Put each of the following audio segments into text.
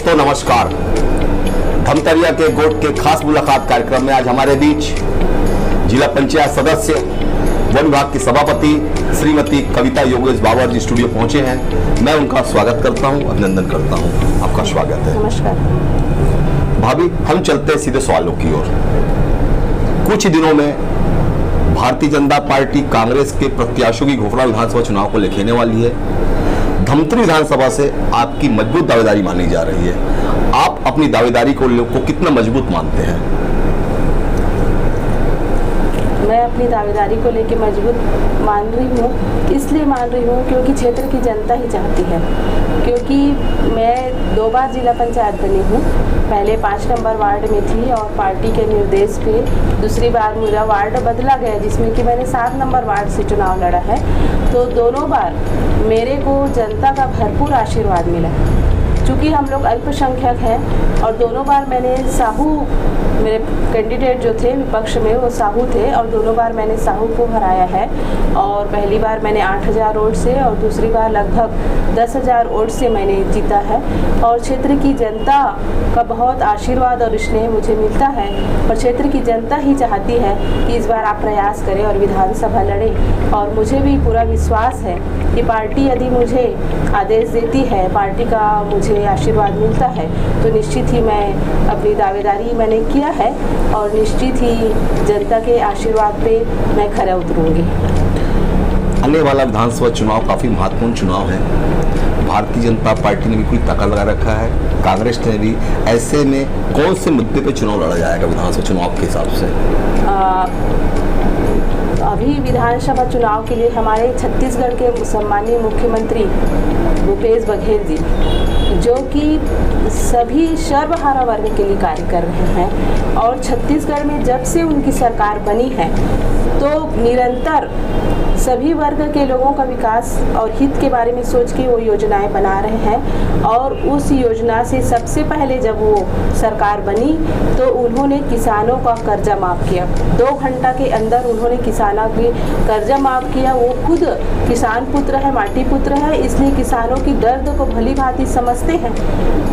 दोस्तों नमस्कार। धमतरिया के गोट के खास मुलाकात कार्यक्रम में आज हमारे बीच जिला पंचायत सदस्य वन विभाग की सभापति श्रीमती कविता योगेश बाबर जी स्टूडियो पहुंचे हैं। मैं उनका स्वागत करता हूं, अभिनंदन करता हूं। आपका स्वागत है। नमस्कार भाभी, हम चलते हैं सीधे सवालों की ओर। कुछ ही दिनों में भारतीय जनता पार्टी कांग्रेस के प्रत्याशियों की घोषणा विधानसभा चुनाव को लेने वाली है। धमतरी विधानसभा से आपकी मजबूत दावेदारी मानी जा रही है। आप अपनी दावेदारी को कितना मजबूत मानते हैं? मैं अपनी दावेदारी को लेकर मजबूत मान रही हूँ, इसलिए मान रही हूँ क्योंकि क्षेत्र की जनता ही चाहती है। क्योंकि मैं 2 बार जिला पंचायत बनी हूँ। पहले 5 नंबर वार्ड में थी और पार्टी के निर्देश पे दूसरी बार मेरा वार्ड बदला गया, जिसमें कि मैंने 7 नंबर वार्ड से चुनाव लड़ा है। तो दोनों बार मेरे को जनता का भरपूर आशीर्वाद मिला। चूँकि हम लोग अल्पसंख्यक हैं और दोनों बार मैंने साहू, मेरे कैंडिडेट जो थे विपक्ष में वो साहू थे और दोनों बार मैंने साहू को हराया है। और पहली बार मैंने 8000 वोट से और दूसरी बार लगभग 10,000 वोट से मैंने जीता है। और क्षेत्र की जनता का बहुत आशीर्वाद और स्नेह मुझे मिलता है और क्षेत्र की जनता ही चाहती है कि इस बार आप प्रयास करें और विधानसभा लड़ें। और मुझे भी पूरा विश्वास है कि पार्टी यदि मुझे आदेश देती है, पार्टी का मुझे आशीर्वाद मिलता है, तो निश्चित ही मैं अपनी दावेदारी मैंने किया है और निश्चित ही जनता के आशीर्वाद पे मैं खरा उतरूंगी। आने वाला विधानसभा चुनाव काफी महत्वपूर्ण चुनाव है। भारतीय जनता पार्टी ने भी कोई ताकत लगा रखा है, कांग्रेस ने भी। ऐसे में कौन से मुद्दे पे चुनाव लड़ा जाएगा विधानसभा चुनाव के हिसाब से? अभी विधानसभा चुनाव के लिए हमारे छत्तीसगढ़ के सम्मानीय मुख्यमंत्री भूपेश बघेल जी, जो कि सभी सर्वहारा वर्ग के लिए कार्य कर रहे हैं और छत्तीसगढ़ में जब से उनकी सरकार बनी है तो निरंतर सभी वर्ग के लोगों का विकास और हित के बारे में सोच के वो योजनाएं बना रहे हैं। और उस योजना से सबसे पहले जब वो सरकार बनी तो उन्होंने किसानों का कर्जा माफ़ किया। 2 घंटा के अंदर उन्होंने किसानों की कर्जा माफ़ किया। वो खुद किसान पुत्र है, माटी पुत्र है, इसलिए किसानों की दर्द को भली भांति समझते हैं।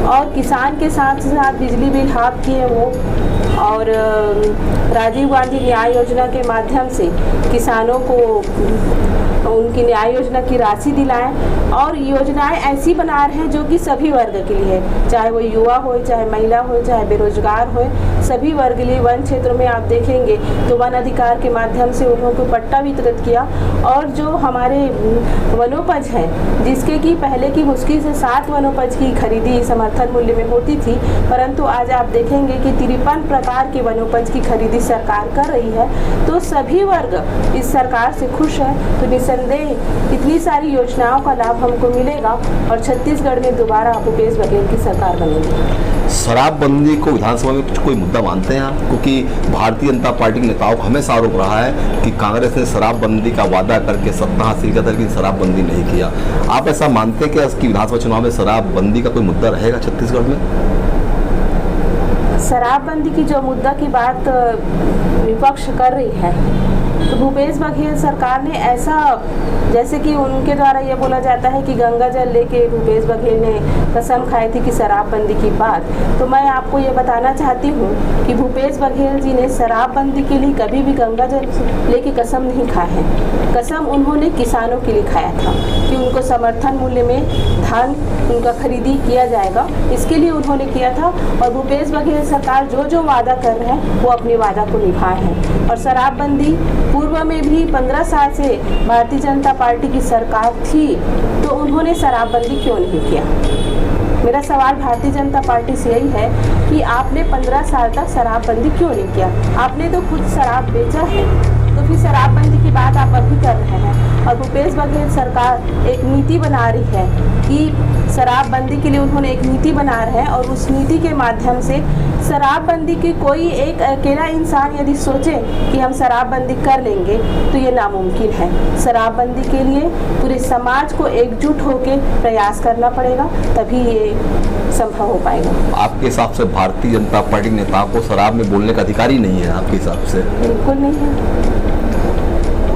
और किसान के साथ साथ बिजली बिल हाफ किए वो। और राजीव गांधी न्याय योजना के माध्यम से किसानों को उनकी न्याय योजना की राशि दिलाएं और योजनाएं ऐसी बना रहे हैं जो कि सभी वर्ग के लिए है, चाहे वो युवा हो, चाहे महिला हो, चाहे बेरोजगार हो, सभी वर्ग के लिए। वन क्षेत्र में आप देखेंगे तो वन अधिकार के माध्यम से उन्होंने पट्टा वितरित किया। और जो हमारे वनोपज है, जिसके कि पहले की मुश्किल से 7 वनोपज की खरीदी समर्थन मूल्य में होती थी, परंतु आज आप देखेंगे कि 53 प्रकार के वनोपज की खरीदी सरकार कर रही है। तो सभी वर्ग इस सरकार से खुश है। तो निसंदेह इतनी सारी योजनाओं का लाभ हमको मिलेगा और छत्तीसगढ़ में दोबारा भूपेश बघेल की सरकार बनेगी। शराबबंदी को विधानसभा में कोई मुद्दा मानते हैं आप? क्योंकि भारतीय जनता पार्टी के नेताओं को हमेशा आरोप रहा है कि कांग्रेस ने शराबबंदी का वादा करके सत्ता हासिल किया था लेकिन शराबबंदी नहीं किया। आप ऐसा मानते हैं कि विधानसभा चुनाव में शराबबंदी का कोई मुद्दा रहेगा छत्तीसगढ़ में? शराबबंदी की जो मुद्दा की बात विपक्ष कर रही है, तो भूपेश बघेल सरकार ने ऐसा, जैसे कि उनके द्वारा ये बोला जाता है कि गंगा जल लेके भूपेश बघेल ने कसम खाई थी कि शराबबंदी की बात। तो मैं आपको ये बताना चाहती हूँ कि भूपेश बघेल जी ने शराबबंदी के लिए कभी भी गंगा जल लेके कसम नहीं खाए हैं। कसम उन्होंने किसानों के लिए खाया था कि उनको समर्थन मूल्य में धान उनका खरीदी किया जाएगा, इसके लिए उन्होंने किया था। और भूपेश बघेल सरकार जो जो वादा कर रहे हैं वो अपने वादा को निभाए हैं। और शराबबंदी पूर्व में भी 15 साल से भारतीय जनता पार्टी की सरकार थी, तो उन्होंने शराबबंदी क्यों नहीं किया? मेरा सवाल भारतीय जनता पार्टी से यही है कि आपने 15 साल तक शराबबंदी क्यों नहीं किया? आपने तो खुद शराब बेचा है, तो फिर शराबबंदी की बात आप अभी कर रहे हैं। और भूपेश बघेल सरकार एक नीति बना रही है कि शराबबंदी के लिए उन्होंने एक नीति बना रहे हैं और उस नीति के माध्यम से शराबबंदी की कोई एक अकेला इंसान यदि सोचे कि हम शराबबंदी कर लेंगे तो ये नामुमकिन है। शराबबंदी के लिए पूरे समाज को एकजुट होकर प्रयास करना पड़ेगा, तभी ये संभव हो पाएगा। आपके हिसाब से भारतीय जनता पार्टी नेताओं को शराब में बोलने का अधिकार ही नहीं है आपके हिसाब से? बिल्कुल नहीं है।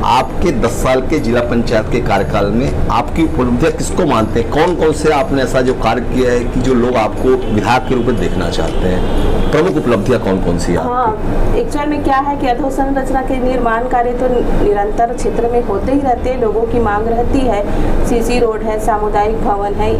आपके 10 साल के जिला पंचायत के कार्यकाल में आपकी उपलब्धियां किसको मानते हैं? कौन कौन से आपने ऐसा जो कार्य किया है कि जो लोग आपको विधायक के रूप में देखना चाहते हैं? प्रमुख उपलब्धियां कौन कौन सी है? हाँ, एक्चुअल में क्या है कि अधोसंरचना के निर्माण कार्य तो निरंतर क्षेत्र में होते ही रहते हैं। लोगों की मांग रहती है, सीसी रोड है, सामुदायिक भवन है,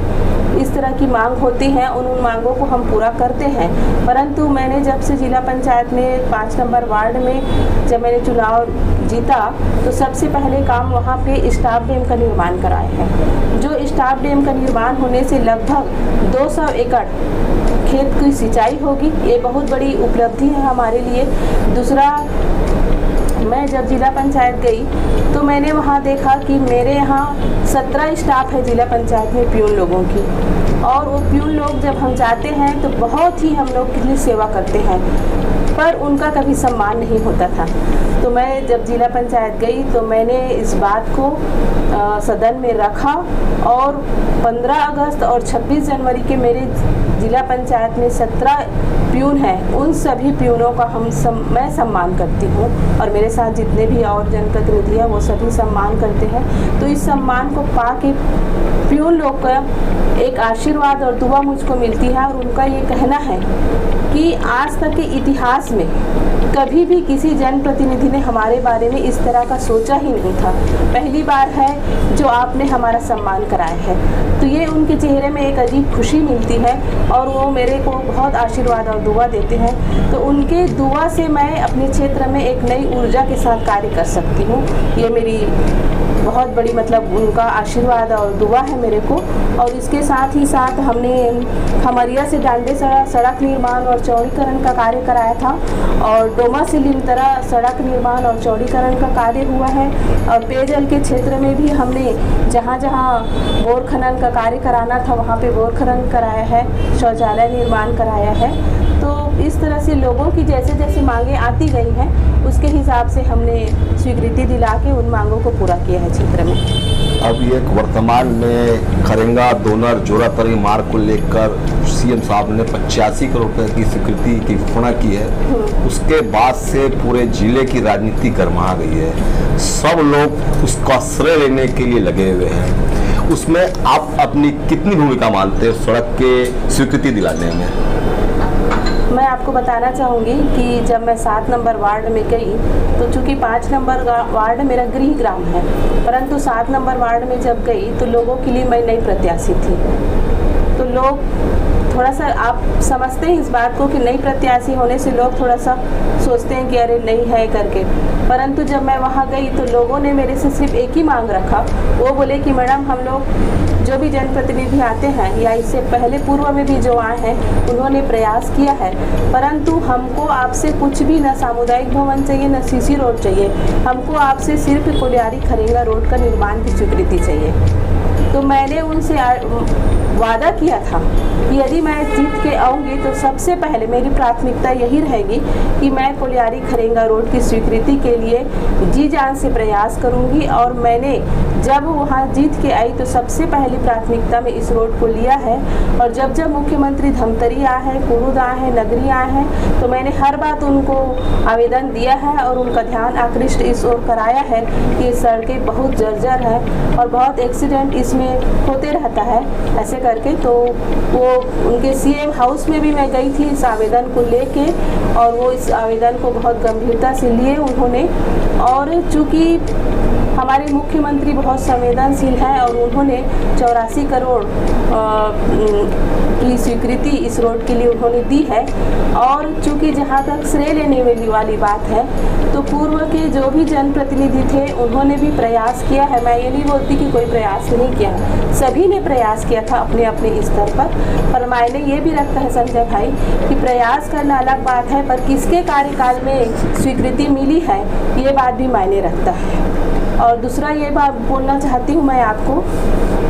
इस तरह की मांग होती है। उन मांगों को हम पूरा करते हैं। परंतु मैंने जब से जिला पंचायत में 5 नंबर वार्ड में जब मैंने चुनाव जीता तो सबसे पहले काम वहाँ पे स्टाफ डैम का निर्माण कराए हैं। जो स्टाफ डैम का निर्माण होने से लगभग 200 एकड़ खेत की सिंचाई होगी। ये बहुत बड़ी उपलब्धि है हमारे लिए। दूसरा, मैं जब जिला पंचायत गई तो मैंने वहाँ देखा कि मेरे यहाँ 17 स्टाफ है जिला पंचायत में प्यून लोगों की, और वो प्यून लोग जब हम जाते हैं तो बहुत ही हम लोग के लिए सेवा करते हैं, पर उनका कभी सम्मान नहीं होता था। तो मैं जब जिला पंचायत गई तो मैंने इस बात को सदन में रखा, और 15 अगस्त और 26 जनवरी के मेरे जिला पंचायत में 17 प्यून हैं, उन सभी प्यूनों का मैं सम्मान करती हूँ, और मेरे साथ जितने भी और जनप्रतिनिधि हैं वो सभी सम्मान करते हैं। तो इस सम्मान को पाके प्यून लोग का एक आशीर्वाद और दुआ मुझको मिलती है, और उनका ये कहना है कि आज तक के इतिहास में कभी भी किसी जनप्रतिनिधि ने हमारे बारे में इस तरह का सोचा ही नहीं था। पहली बार है जो आपने हमारा सम्मान कराया है। तो ये उनके चेहरे में एक अजीब खुशी मिलती है, और वो मेरे को बहुत आशीर्वाद और दुआ देते हैं। तो उनके दुआ से मैं अपने क्षेत्र में एक नई ऊर्जा के साथ कार्य कर सकती हूँ। ये मेरी बहुत बड़ी उनका आशीर्वाद और दुआ है मेरे को। और इसके साथ ही साथ हमने खमरिया से डांडे सड़क निर्माण और चौड़ीकरण का कार्य कराया था, और डोमा से लिमतरा सड़क निर्माण और चौड़ीकरण का कार्य हुआ है। और पेयजल के क्षेत्र में भी हमने जहाँ जहाँ बोर खनन का कार्य कराना था वहाँ पे बोर खनन कराया है, शौचालय निर्माण कराया है। तो इस तरह से लोगों की जैसे जैसे मांगे आती गई हैं उसके हिसाब से हमने स्वीकृति दिला के उन मांगों को पूरा किया है क्षेत्र में। अब ये वर्तमान में खरेंगा दोनर जोरातरी मार्ग को लेकर सीएम साहब ने 85 करोड़ रुपए की स्वीकृति की घोषणा की है। उसके बाद से पूरे जिले की राजनीति गर्मा गई है, सब लोग उसका श्रेय लेने के लिए लगे हुए हैं। उसमें आप अपनी कितनी भूमिका मानते हैं सड़क के स्वीकृति दिलाने में? मैं आपको बताना चाहूँगी कि जब मैं 7 नंबर वार्ड में गई तो चूँकि 5 नंबर वार्ड मेरा गृह ग्राम है, परंतु 7 नंबर वार्ड में जब गई तो लोगों के लिए मैं नई प्रत्याशी थी। तो लोग थोड़ा सा, आप समझते हैं इस बात को कि नई प्रत्याशी होने से लोग थोड़ा सा सोचते हैं कि अरे नहीं है करके, परंतु जब मैं वहाँ गई तो लोगों ने मेरे से सिर्फ एक ही मांग रखा। वो बोले कि मैडम, हम लोग जो भी जनप्रतिनिधि आते हैं या इससे पहले पूर्व में भी जो आए हैं उन्होंने प्रयास किया है, परंतु हमको आपसे कुछ भी, ना सामुदायिक भवन चाहिए, ना सीसी रोड चाहिए, हमको आपसे सिर्फ कोलियारी खरेंगा रोड का निर्माण की स्वीकृति चाहिए। तो मैंने उनसे वादा किया था कि यदि मैं जीत के आऊँगी तो सबसे पहले मेरी प्राथमिकता यही रहेगी कि मैं कोलियारी खरेंगा रोड की स्वीकृति के लिए जी जान से प्रयास करूँगी। और मैंने जब वहाँ जीत के आई तो सबसे पहली प्राथमिकता में इस रोड को लिया है। और जब जब मुख्यमंत्री धमतरी आए हैं, कुरुद आए हैं, नगरी आए हैं, तो मैंने हर बात उनको आवेदन दिया है और उनका ध्यान आकृष्ट इस ओर कराया है कि ये सड़कें बहुत जर्जर हैं और बहुत एक्सीडेंट इसमें होते रहता है ऐसे करके। तो वो उनके सीएम हाउस में भी मैं गई थी इस आवेदन को लेके, और वो इस आवेदन को बहुत गंभीरता से लिए उन्होंने। और चूँकि हमारे मुख्यमंत्री बहुत संवेदनशील हैं और उन्होंने 84 करोड़ की स्वीकृति इस रोड के लिए उन्होंने दी है। और चूँकि जहाँ तक श्रेय लेने वाली बात है तो पूर्व के जो भी जनप्रतिनिधि थे उन्होंने भी प्रयास किया है। मैं ये नहीं बोलती कि कोई प्रयास नहीं किया, सभी ने प्रयास किया था अपने अपने स्तर पर मायने ये भी रखता है संजय भाई कि प्रयास करना अलग बात है, पर किसके कार्यकाल में स्वीकृति मिली है ये बात भी मायने रखता है। और दूसरा ये बात बोलना चाहती हूँ मैं आपको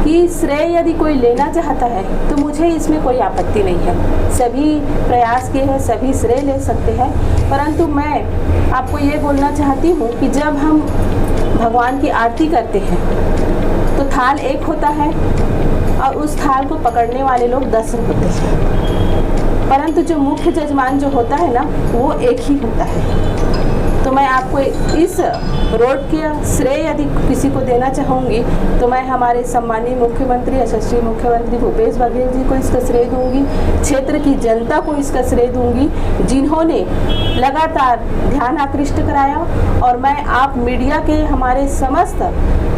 कि श्रेय यदि कोई लेना चाहता है तो मुझे इसमें कोई आपत्ति नहीं है। सभी प्रयास किए हैं, सभी श्रेय ले सकते हैं, परंतु मैं आपको ये बोलना चाहती हूँ कि जब हम भगवान की आरती करते हैं तो थाल एक होता है और उस थाल को पकड़ने वाले लोग 10 होते हैं, परंतु जो मुख्य जजमान जो होता है ना वो एक ही होता है। तो मैं आपको इस रोड के श्रेय यदि किसी को देना चाहूँगी तो मैं हमारे सम्मानीय मुख्यमंत्री यशस्वी मुख्यमंत्री भूपेश बघेल जी को इसका श्रेय दूंगी, क्षेत्र की जनता को इसका श्रेय दूंगी, जिन्होंने लगातार ध्यान आकृष्ट कराया। और मैं आप मीडिया के हमारे समस्त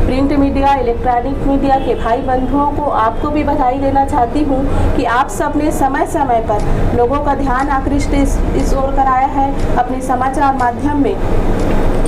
प्रिंट मीडिया, इलेक्ट्रॉनिक मीडिया के भाई बंधुओं को आपको भी बधाई देना चाहती हूँ कि आप सब ने समय समय पर लोगों का ध्यान आकृष्ट इस ओर कराया है। अपने समाचार माध्यम में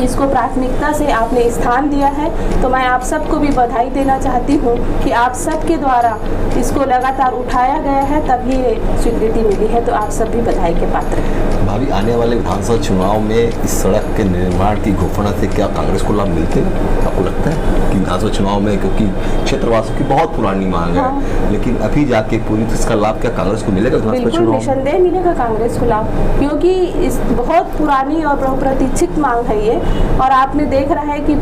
इसको प्राथमिकता से आपने स्थान दिया है, तो मैं आप सबको भी बधाई देना चाहती हूँ कि आप सबके द्वारा इसको लगातार उठाया गया है, तभी ये स्वीकृति मिली है। तो आप सब भी बधाई के पात्र हैं। भाभी, आने वाले विधानसभा चुनाव में इस सड़क के निर्माण की घोषणा से क्या कांग्रेस को लाभ मिलते हैं? आपको लगता है कि विधानसभा चुनाव में, क्योंकि क्षेत्रवासियों की बहुत पुरानी मांग है, लेकिन अभी जाके पूरी तो इसका लाभ क्या कांग्रेस को मिलेगा? बिल्कुल निसंदेह मिलेगा कांग्रेस को लाभ, क्योंकि इस बहुत पुरानी और बहुप्रतीक्षित मांग है ये। और आपने देख रहा है कि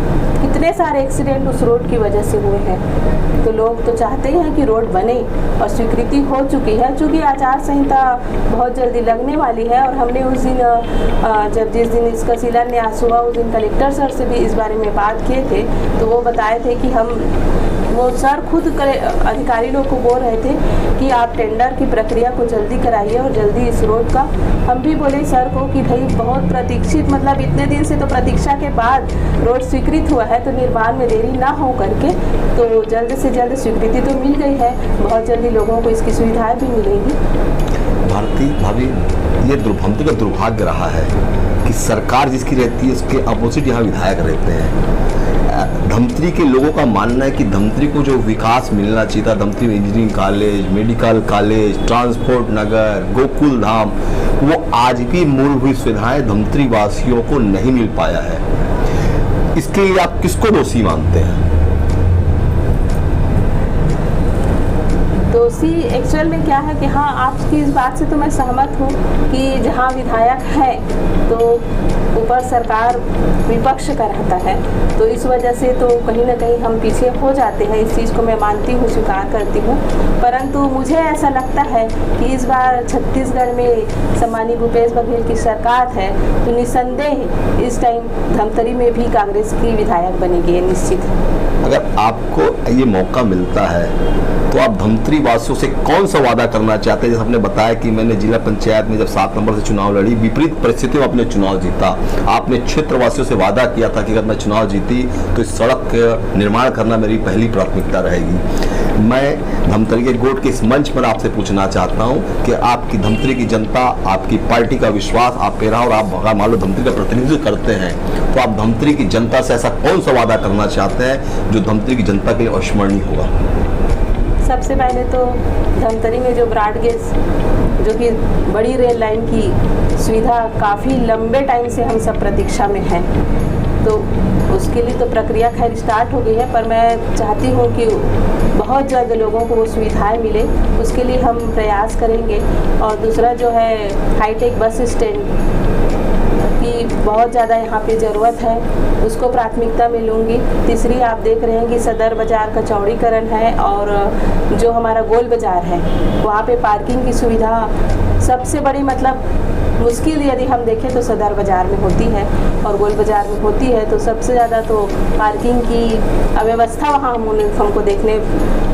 कितने सारे एक्सीडेंट उस रोड की वजह से हुए हैं। तो लोग तो चाहते हैं कि रोड बने, और स्वीकृति हो चुकी है। चूँकि आचार संहिता बहुत जल्दी लगने वाली है, और हमने उस दिन जिस दिन इसका शिलान्यास हुआ उस दिन कलेक्टर सर से भी इस बारे में बात किए थे, तो वो बताए थे कि वो सर खुद अधिकारी लोग को बोल रहे थे कि आप टेंडर की प्रक्रिया को जल्दी कराइए और जल्दी इस रोड का। हम भी बोले सर को कि भाई बहुत प्रतीक्षित, मतलब इतने दिन से तो प्रतीक्षा के बाद रोड स्वीकृत हुआ है, तो निर्माण में देरी ना हो करके तो जल्द से जल्द स्वीकृति तो मिल गई है, बहुत जल्दी लोगों को इसकी सुविधाएं भी मिलेंगी। भारती भाभी, ये धमतरी का दुर्भाग्य रहा है कि सरकार जिसकी रहती है उसके अपोजिट यहाँ विधायक रहते हैं। धमतरी के लोगों का मानना है कि धमतरी को जो विकास मिलना चाहिए था, धमतरी में engineering college, medical college, transport नगर, गोकुल धाम, वो आज भी मूलभूत सुविधाएं धमतरी वासियों को नहीं मिल पाया है। इसके लिए आप किसको दोषी मानते हैं? दोषी एक्चुअल में क्या है कि हाँ, आपकी इस बात से तो मैं सहमत हूँ कि जहाँ विधायक है तो ऊपर सरकार विपक्ष का रहता है, तो इस वजह से तो कहीं ना कहीं हम पीछे हो जाते हैं। इस चीज़ को मैं मानती हूँ, स्वीकार करती हूँ। परंतु मुझे ऐसा लगता है कि इस बार छत्तीसगढ़ में सम्मानीय भूपेश बघेल की सरकार है, तो निसंदेह इस टाइम धमतरी में भी कांग्रेस की विधायक बनेगी, निश्चित। अगर आपको ये मौका मिलता है तो आप धमतरी वासियों से कौन सा वादा करना चाहते हैं? जैसे आपने बताया कि मैंने जिला पंचायत में जब 7 नंबर से चुनाव लड़ी, विपरीत परिस्थितियों में आपने चुनाव जीता। आपने क्षेत्रवासियों से वादा किया था कि अगर मैं चुनाव जीती तो इस सड़क का निर्माण करना मेरी पहली प्राथमिकता रहेगी। मैं धमतरी के गोट के इस मंच पर आपसे पूछना चाहता हूँ कि आपकी धमतरी की जनता, आपकी पार्टी का विश्वास आप पे रहा, और आप मान लो धमतरी का प्रतिनिधित्व करते हैं, तो आप धमतरी की जनता से ऐसा कौन सा वादा करना चाहते हैं जो धमतरी की जनता के लिए अविस्मरणीय होगा? सबसे पहले तो धमतरी में जो ब्रॉडगेज, जो कि बड़ी रेल लाइन की सुविधा काफ़ी लंबे टाइम से हम सब प्रतीक्षा में हैं, तो उसके लिए तो प्रक्रिया खैर स्टार्ट हो गई है, पर मैं चाहती हूँ कि बहुत जल्द लोगों को वो सुविधाएं मिले, उसके लिए हम प्रयास करेंगे। और दूसरा जो है हाईटेक बस स्टैंड की बहुत ज़्यादा यहाँ पे ज़रूरत है, उसको प्राथमिकता में लूँगी। तीसरी आप देख रहे हैं कि सदर बाज़ार का चौड़ीकरण है, और जो हमारा गोल बाज़ार है वहाँ पे पार्किंग की सुविधा सबसे बड़ी, मतलब मुश्किल यदि हम देखें तो सदर बाज़ार में होती है और गोल बाज़ार में होती है, तो सबसे ज़्यादा तो पार्किंग की अव्यवस्था वहाँ हमको देखने,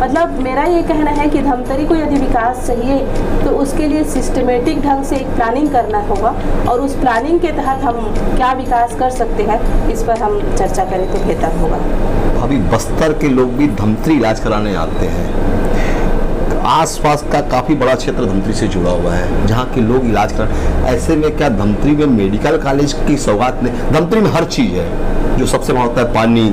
मतलब मेरा ये कहना है कि धमतरी को यदि विकास चाहिए तो उसके लिए सिस्टमेटिक ढंग से एक प्लानिंग करना होगा, और उस प्लानिंग के तहत हम क्या विकास कर सकते हैं इस पर हम चर्चा करें तो बेहतर होगा। अभी बस्तर के लोग भी धमतरी इलाज कराने आते हैं, आसपास का काफ़ी बड़ा क्षेत्र धमतरी से जुड़ा हुआ है जहाँ के लोग इलाज कर, ऐसे में क्या धमतरी में मेडिकल कॉलेज की सौगात नहीं? धमतरी में हर चीज़ है, जो सबसे बड़ा होता है पानी,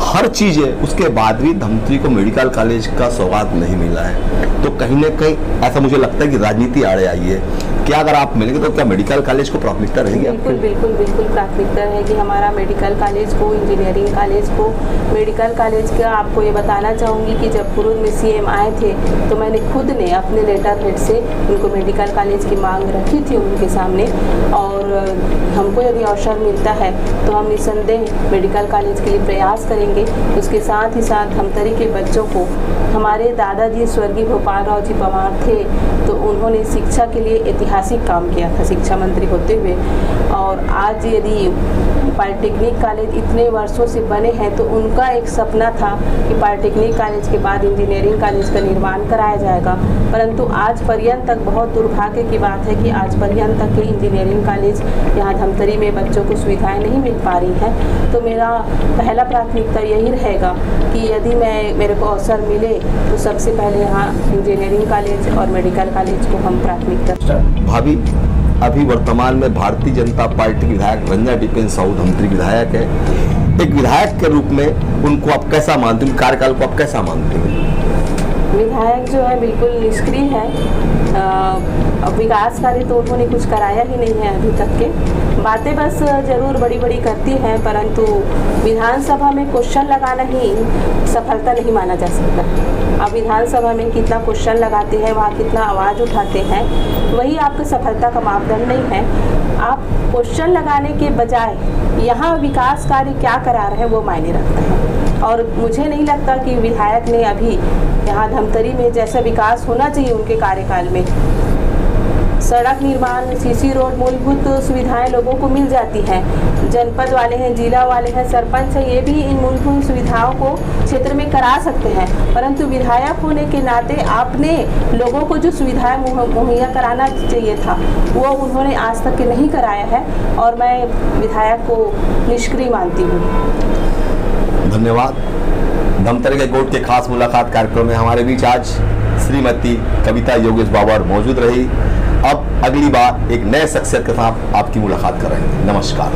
हर चीज़ है, उसके बाद भी धमतरी को मेडिकल कॉलेज का सौगात नहीं मिला है। तो कहीं ना कहीं ऐसा मुझे लगता है कि राजनीति आड़े आई है। क्या अगर आप मिलेंगे तो क्या मेडिकल कॉलेज को प्राथमिकता रहेगी? बिल्कुल प्राथमिकता रहेगी हमारा मेडिकल कॉलेज को, इंजीनियरिंग कॉलेज को। मेडिकल कॉलेज का आपको ये बताना चाहूँगी कि जब पूर्व में CM आए थे तो मैंने खुद ने अपने लेटर हेड से उनको मेडिकल कॉलेज की मांग रखी थी उनके सामने, और हमको यदि अवसर मिलता है तो हम निसंदेह मेडिकल कॉलेज के लिए प्रयास करेंगे। उसके साथ ही साथ धमतरी के बच्चों को, हमारे दादाजी स्वर्गीय गोपाल राव जी पवार थे, तो उन्होंने शिक्षा के लिए ऐतिहासिक काम किया था शिक्षा मंत्री होते हुए। और आज यदि पॉलिटेक्निक कॉलेज इतने वर्षों से बने हैं तो उनका एक सपना था कि पॉलिटेक्निक कॉलेज के बाद इंजीनियरिंग कॉलेज का निर्माण कराया जाएगा, परंतु आज पर्यंत तक बहुत दुर्भाग्य की बात है कि आज पर्यंत तक के इंजीनियरिंग कॉलेज यहाँ धमतरी में बच्चों को सुविधाएं नहीं मिल पा रही हैं। तो मेरा पहला प्राथमिकता यही रहेगा कि यदि मेरे को अवसर मिले तो सबसे पहले यहाँ इंजीनियरिंग कॉलेज और मेडिकल कॉलेज को हम प्राथमिकता। भाभी, अभी वर्तमान में भारतीय जनता पार्टी विधायक रंजना डिपेन साहू धमतरी विधायक है। एक विधायक के रूप में उनको आप कैसा मानते हैं, कार्यकाल को आप कैसा मानते हैं? विधायक जो है बिल्कुल निष्क्रिय है। विकास कार्य तो उन्होंने कुछ कराया ही नहीं है अभी तक के। बातें बस जरूर बड़ी बड़ी करती हैं, परंतु विधानसभा में क्वेश्चन लगाना ही सफलता नहीं माना जा सकता। आप विधानसभा में कितना क्वेश्चन लगाते हैं, वहाँ कितना आवाज़ उठाते हैं, वही आपकी सफलता का मापदंड नहीं है। आप क्वेश्चन लगाने के बजाय यहाँ विकास कार्य क्या करा रहे हैं वो मायने रखता है। और मुझे नहीं लगता कि विधायक ने अभी यहाँ धमतरी में जैसा विकास होना चाहिए उनके कार्यकाल में, सड़क निर्माण, सीसी रोड, मूलभूत सुविधाएं लोगों को मिल जाती हैं। जनपद वाले हैं, जिला वाले हैं, सरपंच हैं, ये भी इन मूलभूत सुविधाओं को क्षेत्र में करा सकते हैं, परंतु विधायक होने के नाते आपने लोगों को जो सुविधाएं मुहैया कराना चाहिए था वो उन्होंने आज तक के नहीं कराया है, और मैं विधायक को निष्क्रिय मानती हूँ। धन्यवाद। धमतरी के कोर्ट के खास मुलाकात कार्यक्रम में हमारे बीच आज श्रीमती कविता योगेश बाबर मौजूद रही। अब अगली बार एक नए शख्सियत के साथ आपकी मुलाकात करेंगे। नमस्कार।